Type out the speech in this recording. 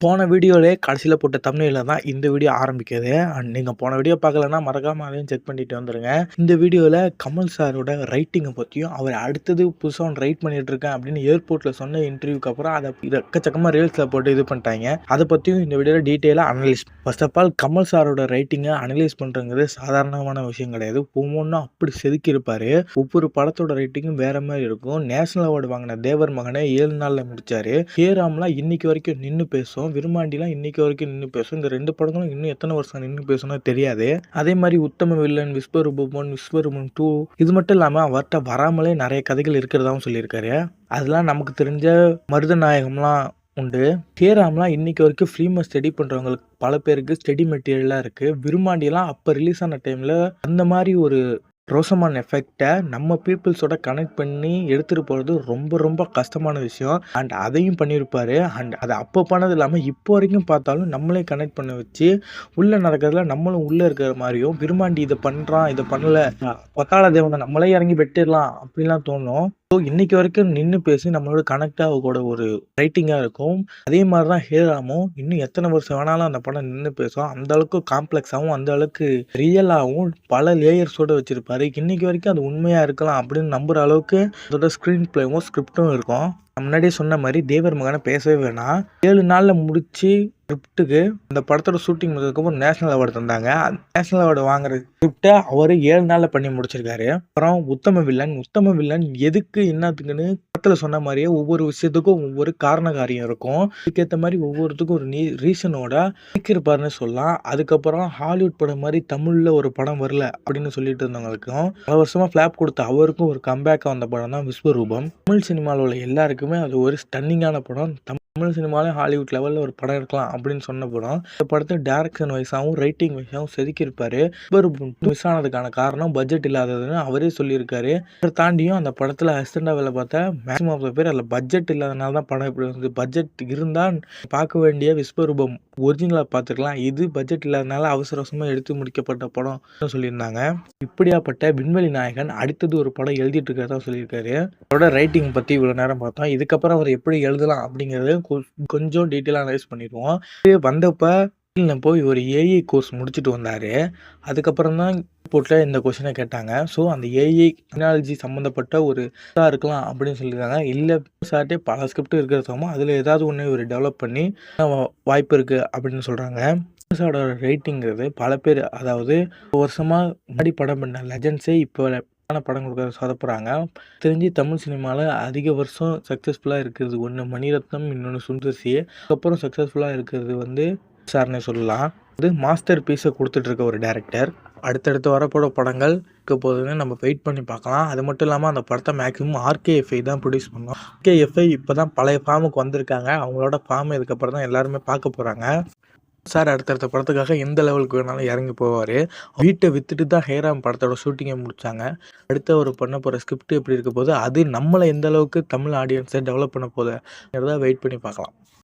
போன வீடியோலயே கடைசில போட்ட தம்ப்நெயில்ல தான் இந்த வீடியோ ஆரம்பிக்குது. நீங்க போன வீடியோ பார்க்கலன்னா மறக்காம அதையும் செக் பண்ணிட்டு வந்துருங்க. இந்த வீடியோல கமல் சாரோட ரைட்டிங்க பத்தியும், அவர் அடுத்தது புதுசா ஒண்ணு ரைட் பண்ணிட்டு இருக்கேன் அப்படின்னு ஏர்போர்ட்ல சொன்ன இன்டர்வியூக்கு அப்புறம் அத எக்கச்சக்கமா ரீல்ஸ்ல போட்டு இது பண்ணிட்டாய்ங்க. அத பத்தியும் இந்த வீடியோல டீட்டெயிலா analyse first of all Kamal சாரோட ரைட்டிங்க அனலைஸ் பண்றதுங்கிறது சாதாரணமான விஷயம் கிடையாது. ஒவ்வொன்னும் அப்படி செதுக்கியிருப்பாரு. ஒவ்வொரு படத்தோட ரைட்டிங்கும் வேற மாரி இருக்கும். நேஷனல் அவார்டு வாங்குன தேவர் மகனை 7 நாள்ல முடிச்சாரு. ஹேராம்லாம் இன்னைக்கு வரைக்கும் நின்னு பேசும். விருமாண்டிலாம் இன்னைக்கு வரைக்கும் நின்னு பேசும். இந்த 2 படங்களும் இன்னும் எத்தன வருஷம் நின்னு பேசும்னோ தெரியாது. அதே மாரி உத்தம வில்லன், விஸ்வரூபம் 1, விஸ்வரூபம் 2 இது மட்டும் இல்லாம அவர்ட்ட வராமலே நெறைய கதைகள் இருக்கிறதாவும் சொல்லியிருக்காரு. அதெல்லாம் நமக்கு தெரிஞ்ச மருதநாயகம்லாம் உண்டு. ஹேராம்லாம் இன்னைக்கு வரைக்கும் ஃபிலிம ஸ்டடி பண்றவங்களுக்கு பல பேருக்கு ஸ்டடி மெட்டீரியலா இருக்கு. விருமாண்டிலாம் அப்ப ரிலீஸ் ஆன டைம்ல அந்த மாரி ஒரு ரோசமான் எஃபெக்ட்ட நம்ம பீப்பிள்ஸோட கனெக்ட் பண்ணி எடுத்துட்டு போறது ரொம்ப ரொம்ப கஷ்டமான விஷயம். அண்ட் அதையும் பண்ணியிருப்பாரு. அண்ட் அது அப்போ பண்ணது இல்லாம இப்போ வரைக்கும் பார்த்தாலும் நம்மளே கனெக்ட் பண்ண வச்சு, உள்ள நடக்கிறதுல நம்மளும் உள்ள இருக்கிற மாரியும், விருமாண்டி இத பண்றான், இத பண்ணல, கொத்தாள தேவன நம்மளே இறங்கி வெட்டிறலாம் அப்படிலாம் தோணும். ஸோ இன்னைக்கு வரைக்கும் நின்னு பேசி நம்மளோட கனெக்ட் ஆகக்கூட ஒரு ரைட்டிங்கா இருக்கும். அதே மாரி தான் ஹேராமும் இன்னும் எத்தன வருஷம் வேணாலும் அந்த படம் நின்னு பேசும். அந்த அளவுக்கு காம்ப்ளெக்ஸாவும், அந்த அளவுக்கு ரியலாவும் பல லேயர்ஸோட வச்சிருப்பாரு. இன்னைக்கு வரைக்கும் அது உண்மையா இருக்கலாம் அப்படின்னு நம்புற அளவுக்கு அதோட ஸ்க்ரீன் பிளேவும், ஸ்கிரிப்டும் இருக்கும். நான் முன்னாடியே சொன்ன மாரி தேவர் மகன பேசவே வேணாம். 7 நாள்ல முடிச்சு ஸ்கிரிப்ட்டுக்கு அந்த படத்தோட ஷூட்டிங் முடிஞ்சதுக்கப்புறம் நேஷனல் அவார்டு தந்தாங்க. நேஷனல் அவார்டு வாங்குற ஸ்கிரிப்ட்ட அவரு 7 நாள்ல பண்ணி முடிச்சிருக்காரு. அப்புறம் உத்தம வில்லன் எதுக்கு என்னாத்துக்குன்னு படத்துல சொன்ன மாரியே ஒவ்வொரு விஷயத்துக்கும் ஒவ்வொரு காரண காரியம் இருக்கும். அதுக்கேத்த மாரி ஒவ்வொருத்துக்கும் ஒரு ரீசனோட இயக்கியிருப்பாருன்னு சொல்லலாம். அதுக்கப்புறம் ஹாலிவுட் படம் மாரி தமிழ்ல ஒரு படம் வரல அப்படின்னு சொல்லிட்டு இருந்தவங்களுக்கும், பல வருஷமா ஃபிளாப் குடுத்த அவருக்கும் ஒரு கம்பேக்கா வந்த படம் தான் விஸ்வரூபம். தமிழ் சினிமால உள்ள எல்லாருக்குமே அது ஒரு ஸ்டன்னிங்கான படம். தமிழ் சினிமாலயும் ஹாலிவுட் லெவல்ல ஒரு படம் எடுக்கலாம் அப்படின்னு சொன்ன படம். இந்த படத்த டைரக்ஷன் வைஸாவும், ரைட்டிங் வைஸாவும் செதுக்கியிருப்பாரு. விஸ்வரூபம் மிஸ் ஆனதுக்கான காரணம் பட்ஜெட் இல்லாததுன்னு அவரே சொல்லியிருக்காரு. அத தாண்டியும் அந்த படத்துல அசிஸ்டன்டா வேல பார்த்த மேக்ஸிமம் ஆஃப் த பேர் அதுல பட்ஜெட் இல்லாதனால தான் படம் இப்படி வந்தது. பட்ஜெட் இருந்தா பார்க்க வேண்டிய விஸ்வரூபம் ஒரிஜினலா பார்த்துருக்கலாம். இது பட்ஜெட் இல்லாதனால அவசர அவசரமா எடுத்து முடிக்கப்பட்ட படம்னு சொல்லியிருந்தாங்க. இப்படியாப்பட்ட விண்வெளி நாயகன் அடுத்தது ஒரு படம் எழுதிட்டு இருக்கிறதா சொல்லியிருக்காரு. அவரோட ரைட்டிங் பத்தி இவ்வளவு நேரம் பார்த்தோம். இதுக்கப்புறம் அவர் எப்படி எழுதலாம் அப்படிங்கறத கொஞ்சம் டீட்டெயிலா அனலைஸ் பண்ணிடுவோம். வந்தப்ப போய் ஒரு ஏஐ கோர்ஸ் முடிச்சுட்டு வந்தாரு. அதுக்கப்புறம் தான் ஏர்போர்ட்ல இந்த கொஸ்டினை கேட்டாங்க. ஸோ அந்த ஏஐ டெக்னாலஜி சம்மந்தப்பட்ட ஒரு இதா இருக்கலாம் அப்படின்னு சொல்லியிருக்காங்க. இல்ல சார்ட்டே பல ஸ்கிரிப்ட் இருக்கிறதாவும் அதுல ஏதாவது ஒண்ணு இவர் டெவலப் பண்ணி வாய்ப்பு இருக்கு அப்படின்னு சொல்றாங்க. சாரோட ரைட்டிங்கிறது பல பேர் அதாவது வருஷமா முன்னாடி படம் பண்ண லெஜண்ட்ஸே இப்போ படம் கொடுக்க சொதப்புறாங்க. தெரிஞ்சு தமிழ் சினிமால அதிக வருஷம் சக்சஸ்ஃபுல்லா இருக்கிறது ஒண்ணு மணிரத்னம், இன்னொன்னு சுந்தர் சி. அதுக்கப்புறம் சக்சஸ்ஃபுல்லா இருக்கிறது வந்து சார்னே சொல்லலாம். அது மாஸ்டர் பீஸை கொடுத்துட்டு இருக்க ஒரு டைரக்டர். அடுத்தடுத்து வரப்போற படங்கள் இருக்க போதுன்னு நம்ம வெயிட் பண்ணி பார்க்கலாம். அது மட்டும் இல்லாம அந்த படத்தை மேக்ஸிமம் ஆர்கேஎஃப்ஐ தான் ப்ரொடியூஸ் பண்ணோம். ஆர்கேஎஃப்ஐ இப்பதான் பழைய ஃபார்முக்கு வந்திருக்காங்க. அவங்களோட ஃபார்ம் இதுக்கப்புறம் தான் எல்லாருமே பார்க்க போறாங்க. சார் அடுத்தடுத்த படத்துக்காக எந்த லெவலுக்கு வேணாலும் இறங்கி போவாரு. வீட்டை வித்துட்டு தான் ஹேராம் படத்தோட ஷூட்டிங்கை முடிச்சாங்க. அடுத்து அவர் பண்ண போற ஸ்கிரிப்ட் எப்படி இருக்க போகுது, அது நம்மள எந்த அளவுக்கு தமிழ் ஆடியன்ஸை டெவலப் பண்ண போகுதுங்கிறத வெயிட் பண்ணி பார்க்கலாம்.